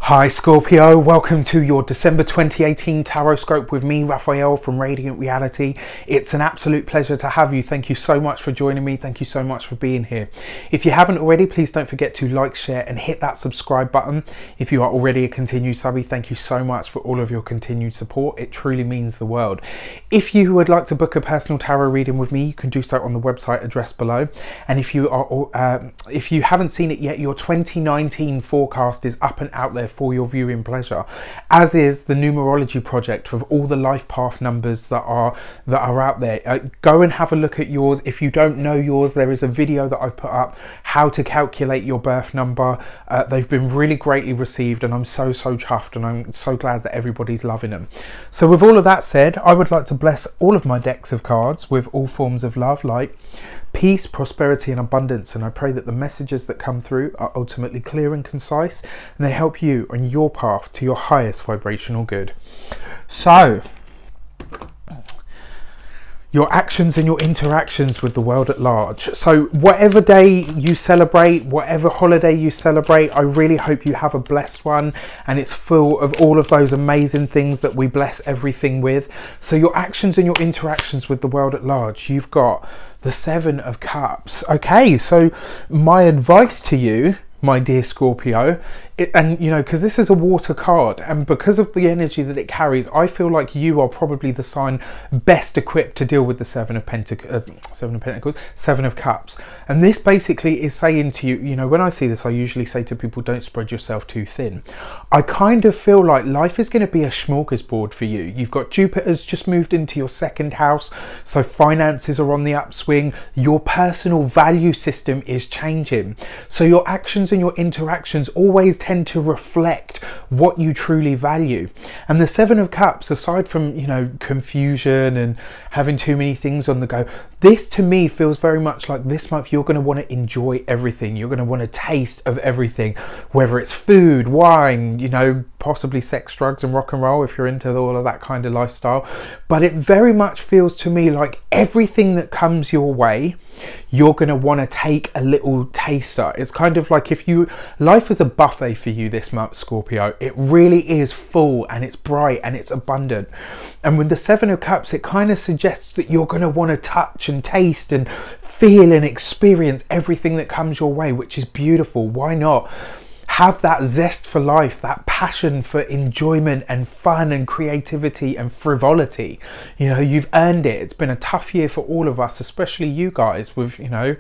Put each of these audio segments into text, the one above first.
Hi Scorpio, welcome to your December 2018 Tarot Scope with me, Raphael from Reydiant Reality. It's an absolute pleasure to have you. Thank you so much for joining me. Thank you so much for being here. If you haven't already, please don't forget to like, share and hit that subscribe button. If you are already a continued subby, thank you so much for all of your continued support. It truly means the world. If you would like to book a personal tarot reading with me, you can do so on the website address below. And if you haven't seen it yet, your 2019 forecast is up and out there for your viewing pleasure, as is the numerology project with all the life path numbers that are out there. Go and have a look at yours. If you don't know yours, there is a video that I've put up how to calculate your birth number. They've been really greatly received and I'm so chuffed, and I'm so glad that everybody's loving them. So with all of that said, I would like to bless all of my decks of cards with all forms of love, like peace, prosperity and abundance, and I pray that the messages that come through are ultimately clear and concise and they help you on your path to your highest vibrational good. So your actions and your interactions with the world at large. So whatever day you celebrate, whatever holiday you celebrate, I really hope you have a blessed one and it's full of all of those amazing things that we bless everything with. So your actions and your interactions with the world at large, you've got the Seven of Cups. Okay, so my advice to you, my dear Scorpio, and you know, because this is a water card and because of the energy that it carries, I feel like you are probably the sign best equipped to deal with the Seven of Pentacles, Seven of Cups. And this basically is saying to you, you know, when I see this, I usually say to people, don't spread yourself too thin. I kind of feel like life is going to be a smorgasbord for you. You've got Jupiter's just moved into your second house, so finances are on the upswing. Your personal value system is changing, so your actions and your interactions always tend to reflect what you truly value. And the Seven of Cups, aside from, you know, confusion and having too many things on the go, this to me feels very much like this month you're going to want to enjoy everything. You're going to want a taste of everything, whether it's food, wine, you know, possibly sex, drugs and rock and roll if you're into all of that kind of lifestyle. But it very much feels to me like everything that comes your way, you're going to want to take a little taster. It's kind of like if you, life is a buffet for you this month, Scorpio. It really is full and it's bright and it's abundant. And with the Seven of Cups, it kind of suggests that you're going to want to touch and taste and feel and experience everything that comes your way, which is beautiful. Why not? Have that zest for life, that passion for enjoyment and fun and creativity and frivolity. You know, you've earned it. It's been a tough year for all of us, especially you guys with, you know,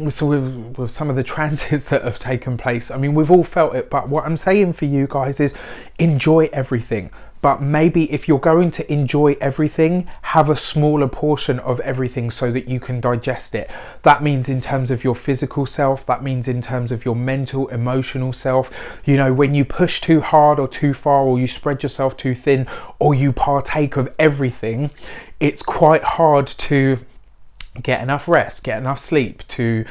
so with some of the transits that have taken place. I mean, we've all felt it, but what I'm saying for you guys is enjoy everything. But maybe if you're going to enjoy everything, have a smaller portion of everything so that you can digest it. That means in terms of your physical self, that means in terms of your mental, emotional self. You know, when you push too hard or too far, or you spread yourself too thin, or you partake of everything, it's quite hard to get enough rest, get enough sleep, to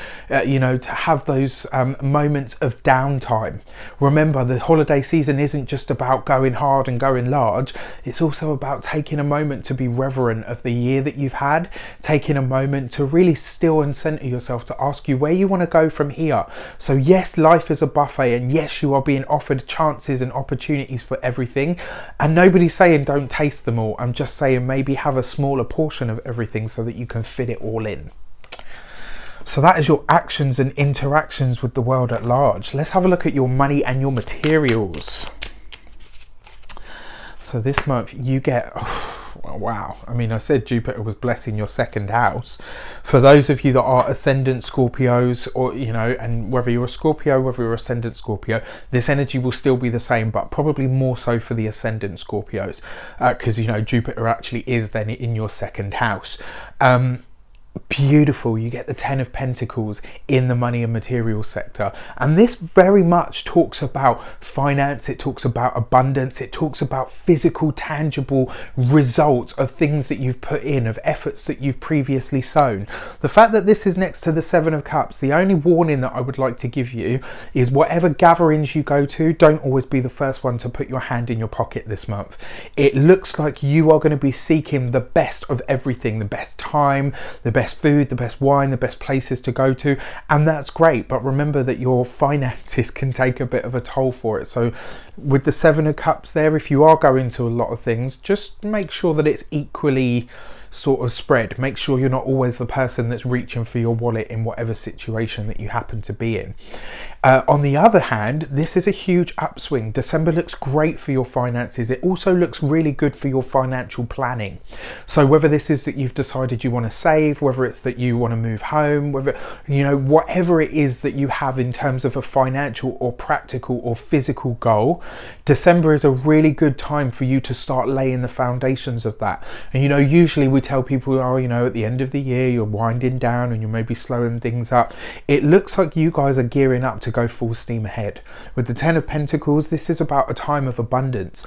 you know, to have those moments of downtime. Remember, the holiday season isn't just about going hard and going large. It's also about taking a moment to be reverent of the year that you've had, taking a moment to really still and center yourself, to ask you where you want to go from here. So yes, life is a buffet, and yes, you are being offered chances and opportunities for everything, and nobody's saying don't taste them all. I'm just saying maybe have a smaller portion of everything so that you can fit it all in. So that is your actions and interactions with the world at large. Let's have a look at your money and your materials. So this month you get, oh, wow, I mean, I said Jupiter was blessing your second house. For those of you that are ascendant Scorpios, or you know, and whether you're a Scorpio, whether you're ascendant Scorpio, this energy will still be the same, but probably more so for the ascendant Scorpios, because you know, Jupiter actually is then in your second house. Beautiful. You get the Ten of Pentacles in the money and material sector, and this very much talks about finance. It talks about abundance. It talks about physical, tangible results of things that you've put in, of efforts that you've previously sown. The fact that this is next to the Seven of Cups, the only warning that I would like to give you is whatever gatherings you go to, don't always be the first one to put your hand in your pocket this month. It looks like you are going to be seeking the best of everything, the best time, the best best food, the best wine, the best places to go to, and that's great. But remember that your finances can take a bit of a toll for it. So with the Seven of Cups there, if you are going to a lot of things, just make sure that it's equally sort of spread. Make sure you're not always the person that's reaching for your wallet in whatever situation that you happen to be in. On the other hand, this is a huge upswing. December looks great for your finances. It also looks really good for your financial planning. So whether this is that you've decided you want to save, whether it's that you want to move home, whether, you know, whatever it is that you have in terms of a financial or practical or physical goal, December is a really good time for you to start laying the foundations of that. And, you know, usually we tell people, oh, you know, at the end of the year, you're winding down and you're maybe slowing things up. It looks like you guys are gearing up to go full steam ahead. With the Ten of Pentacles, this is about a time of abundance.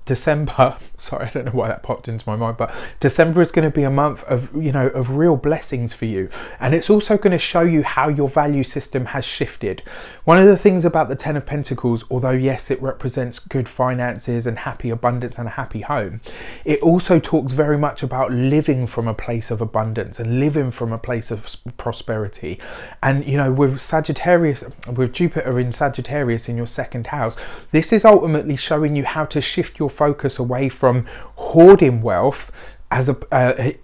December, sorry, I don't know why that popped into my mind, but December is going to be a month of, you know, of real blessings for you. And it's also going to show you how your value system has shifted. One of the things about the Ten of Pentacles, although yes, it represents good finances and happy abundance and a happy home, it also talks very much about living from a place of abundance and living from a place of prosperity. And, you know, with Sagittarius, with Jupiter in Sagittarius in your second house, this is ultimately showing you how to shift your focus away from hoarding wealth as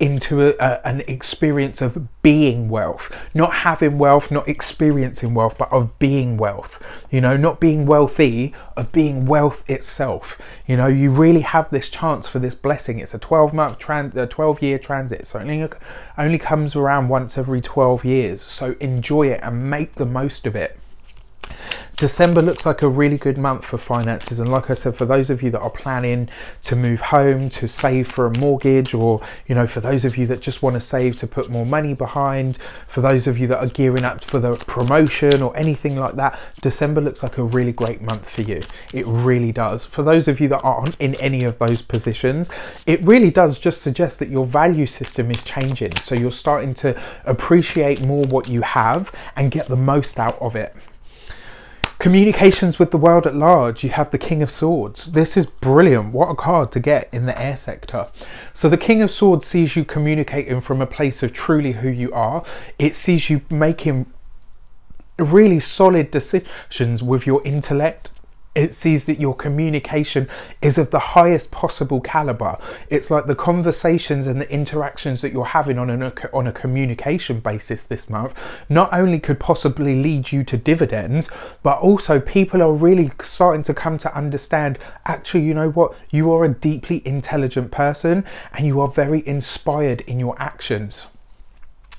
into an experience of being wealth, not having wealth, not experiencing wealth, but of being wealth. You know, not being wealthy, of being wealth itself. You know, you really have this chance for this blessing. It's a 12-year transit, so it only comes around once every 12 years. So enjoy it and make the most of it. December looks like a really good month for finances, and like I said, for those of you that are planning to move home, to save for a mortgage, or, you know, for those of you that just want to save to put more money behind, for those of you that are gearing up for the promotion or anything like that, December looks like a really great month for you. It really does. For those of you that aren't in any of those positions, it really does just suggest that your value system is changing, so you're starting to appreciate more what you have and get the most out of it. Communications with the world at large, you have the King of Swords. This is brilliant. What a card to get in the air sector. So the King of Swords sees you communicating from a place of truly who you are. It sees you making really solid decisions with your intellect. It sees that your communication is of the highest possible caliber. It's like the conversations and the interactions that you're having on a communication basis this month not only could possibly lead you to dividends, but also people are really starting to come to understand, actually, you know what, you are a deeply intelligent person and you are very inspired in your actions.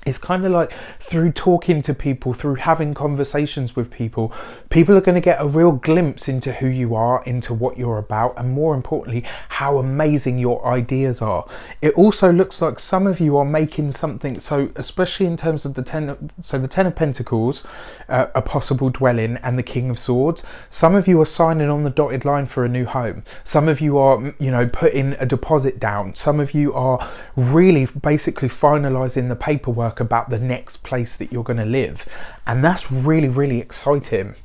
It's kind of like through talking to people, through having conversations with people, people are going to get a real glimpse into who you are, into what you're about, and more importantly, how amazing your ideas are. It also looks like some of you are making something, so especially in terms of the Ten of Pentacles, a possible dwelling, and the King of Swords, some of you are signing on the dotted line for a new home. Some of you are, you know, putting a deposit down. Some of you are really basically finalizing the paperwork about the next place that you're going to live, and that's really, really exciting.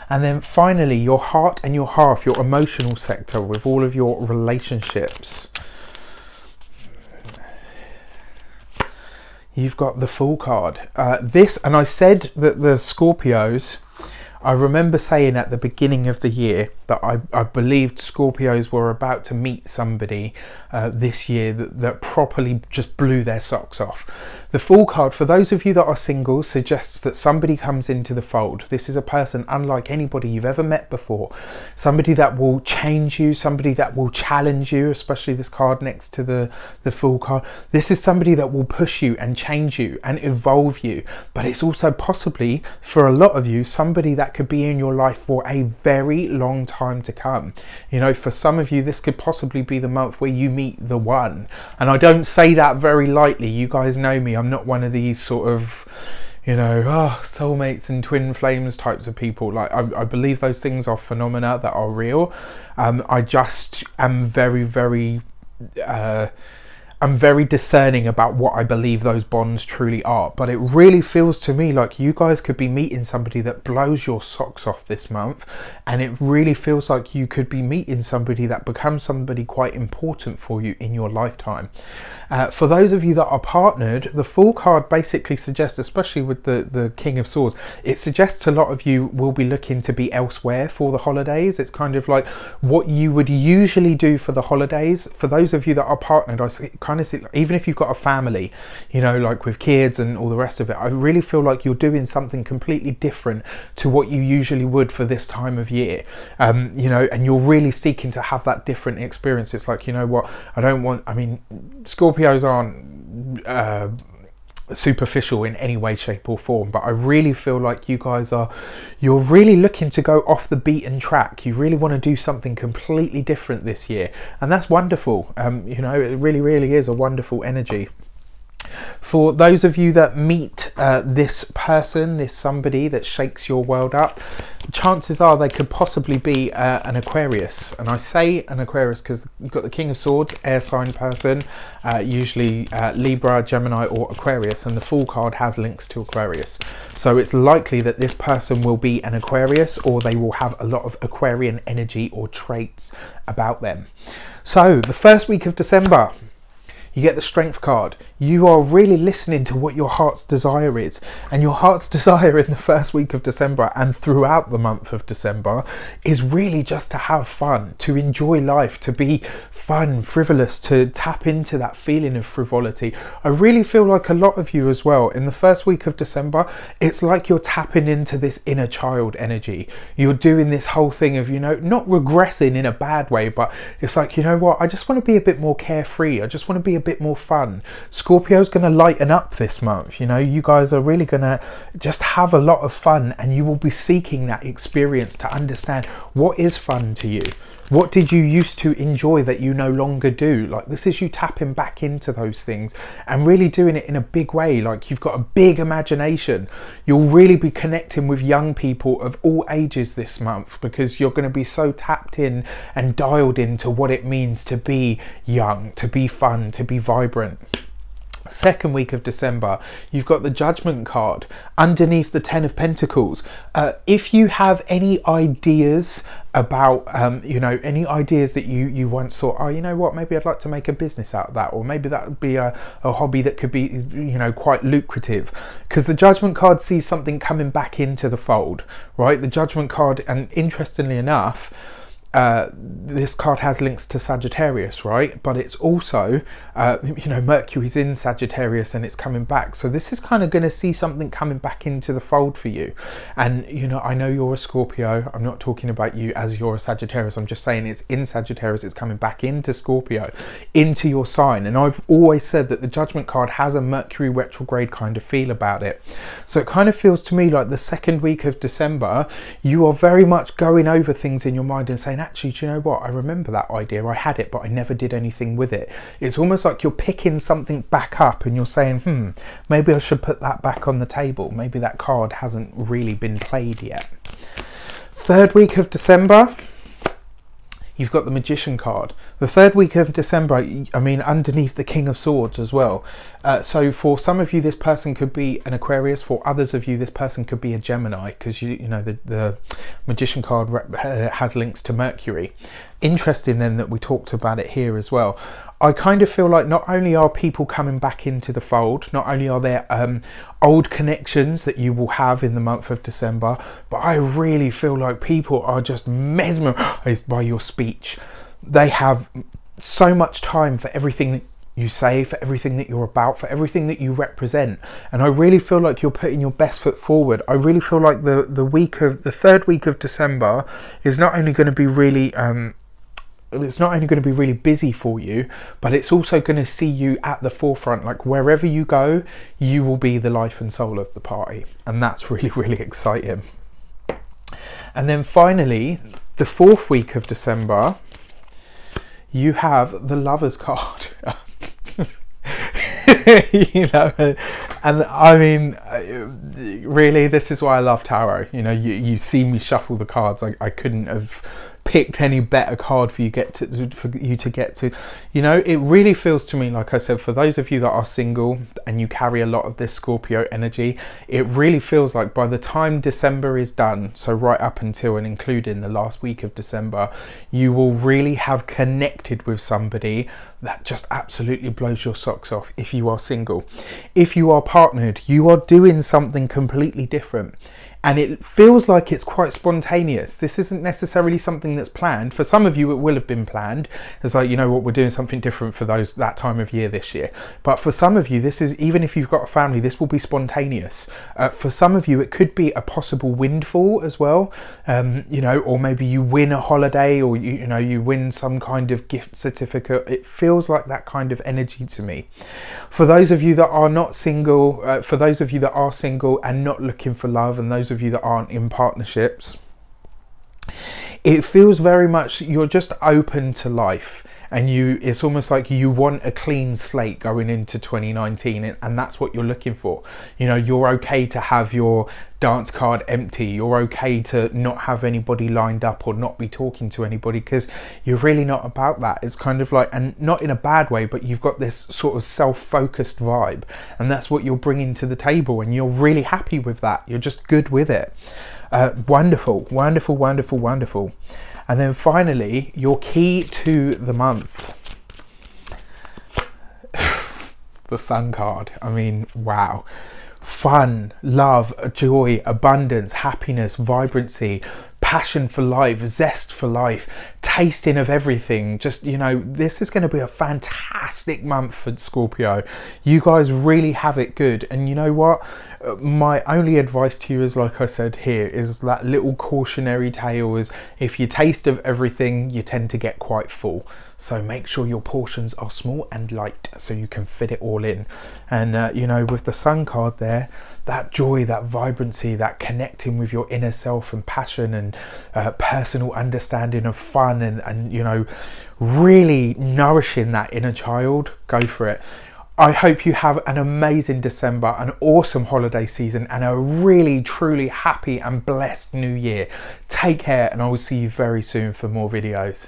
And then finally, your heart and your half, your emotional sector with all of your relationships. You've got the Fool card. This, and I said that the Scorpios, I remember saying at the beginning of the year that I believed Scorpios were about to meet somebody this year that properly just blew their socks off. The Fool card, for those of you that are single, suggests that somebody comes into the fold. This is a person unlike anybody you've ever met before. Somebody that will change you, somebody that will challenge you, especially this card next to the Fool card. This is somebody that will push you and change you and evolve you. But it's also possibly, for a lot of you, somebody that could be in your life for a very long time to come. You know, for some of you, this could possibly be the month where you meet the one. And I don't say that very lightly. You guys know me. I'm not one of these sort of, you know, soulmates and twin flames types of people. Like, I believe those things are phenomena that are real. I just am very, very I'm very discerning about what I believe those bonds truly are, but it really feels to me like you guys could be meeting somebody that blows your socks off this month, and it really feels like you could be meeting somebody that becomes somebody quite important for you in your lifetime. For those of you that are partnered, the Fool card basically suggests, especially with the King of Swords, it suggests a lot of you will be looking to be elsewhere for the holidays. It's kind of like what you would usually do for the holidays. For those of you that are partnered, I kind of see, even if you've got a family, you know, like with kids and all the rest of it, I really feel like you're doing something completely different to what you usually would for this time of year. You know, and you're really seeking to have that different experience. It's like, you know what, I mean, Scorpios aren't superficial in any way, shape or form, but I really feel like you guys you're really looking to go off the beaten track. You really want to do something completely different this year, and that's wonderful. You know, it really is a wonderful energy. For those of you that meet this person, this somebody that shakes your world up, chances are they could possibly be an Aquarius. And I say an Aquarius because you've got the King of Swords, air sign person, usually Libra, Gemini or Aquarius, and the Fool card has links to Aquarius. So it's likely that this person will be an Aquarius, or they will have a lot of Aquarian energy or traits about them. So the first week of December, you get the Strength card. You are really listening to what your heart's desire is, and your heart's desire in the first week of December and throughout the month of December is really just to have fun, to enjoy life, to be fun, frivolous, to tap into that feeling of frivolity. I really feel like a lot of you as well, in the first week of December, it's like you're tapping into this inner child energy. You're doing this whole thing of, you know, not regressing in a bad way, but it's like, you know what, I just want to be a bit more carefree. I just want to be a bit more fun. Scorpio's going to lighten up this month. You know, you guys are really going to just have a lot of fun, and you will be seeking that experience to understand what is fun to you. What did you used to enjoy that you no longer do? Like, this is you tapping back into those things and really doing it in a big way. Like, you've got a big imagination. You'll really be connecting with young people of all ages this month, because you're going to be so tapped in and dialed into what it means to be young, to be fun, to be vibrant. Second week of December, you've got the Judgment card underneath the 10 of Pentacles. If you have any ideas about you know, any ideas that you once thought, oh, you know what, maybe I'd like to make a business out of that, or maybe that would be a hobby that could be, you know, quite lucrative, because the Judgment card sees something coming back into the fold, right? The Judgment card, and interestingly enough, this card has links to Sagittarius, right? But it's also you know, Mercury's in Sagittarius and it's coming back, so this is kind of going to see something coming back into the fold for you. And you know, I know you're a Scorpio, I'm not talking about you as you're a Sagittarius, I'm just saying it's in Sagittarius, it's coming back into Scorpio, into your sign. And I've always said that the Judgment card has a Mercury retrograde kind of feel about it, so it kind of feels to me like the second week of December, you are very much going over things in your mind and saying, actually, do you know what, I remember that idea, I had it but I never did anything with it. It's almost like you're picking something back up and you're saying, maybe I should put that back on the table, maybe that card hasn't really been played yet. Third week of December, you've got the Magician card. The third week of December, I mean, underneath the King of Swords as well. So for some of you, this person could be an Aquarius. For others of you, this person could be a Gemini, because you know, the Magician card has links to Mercury. Interesting then that we talked about it here as well. I kind of feel like not only are people coming back into the fold, not only are there old connections that you will have in the month of December, but I really feel like people are just mesmerized by your speech. They have so much time for everything that you say, for everything that you're about, for everything that you represent, and I really feel like you're putting your best foot forward. I really feel like the third week of December is not only going to be really it's not only going to be really busy for you, but it's also going to see you at the forefront. Like, wherever you go, you will be the life and soul of the party, and that's really exciting. And then finally, the fourth week of December, you have the Lovers card. You know, and I mean, really, this is why I love tarot. You know, you see me shuffle the cards. I couldn't have picked any better card for you to get to. You know, it really feels to me, like I said, for those of you that are single and you carry a lot of this Scorpio energy, it really feels like by the time December is done, so right up until and including the last week of December, you will really have connected with somebody that just absolutely blows your socks off. If you are single, if you are partnered, you are doing something completely different. And it feels like it's quite spontaneous. This isn't necessarily something that's planned. For some of you, it will have been planned. It's like, you know what, we're doing something different for that time of year this year. But for some of you, this is, even if you've got a family, this will be spontaneous. For some of you, it could be a possible windfall as well. You know, or maybe you win a holiday, or you know, you win some kind of gift certificate. It feels like that kind of energy to me. For those of you that are not single, for those of you that are single and not looking for love, and those of you that aren't in partnerships, it feels very much you're just open to life, and it's almost like you want a clean slate going into 2019, and that's what you're looking for. You know, you're okay to have your dance card empty. You're okay to not have anybody lined up or not be talking to anybody, because you're really not about that. It's kind of like, and not in a bad way, but you've got this sort of self-focused vibe, and that's what you're bringing to the table, and you're really happy with that. You're just good with it. Wonderful, wonderful, wonderful, wonderful. And then finally, your key to the month. The Sun card. I mean, wow. Fun, love, joy, abundance, happiness, vibrancy, passion for life, zest for life, tasting of everything. Just, you know, this is going to be a fantastic month for Scorpio. You guys really have it good. And you know what? My only advice to you is, like I said here, is that little cautionary tale is, if you taste of everything, you tend to get quite full. So make sure your portions are small and light so you can fit it all in. And, you know, with the Sun card there, that joy, that vibrancy, that connecting with your inner self and passion and personal understanding of fun and, you know, really nourishing that inner child, go for it. I hope you have an amazing December, an awesome holiday season, and a really, truly happy and blessed new year. Take care, and I will see you very soon for more videos.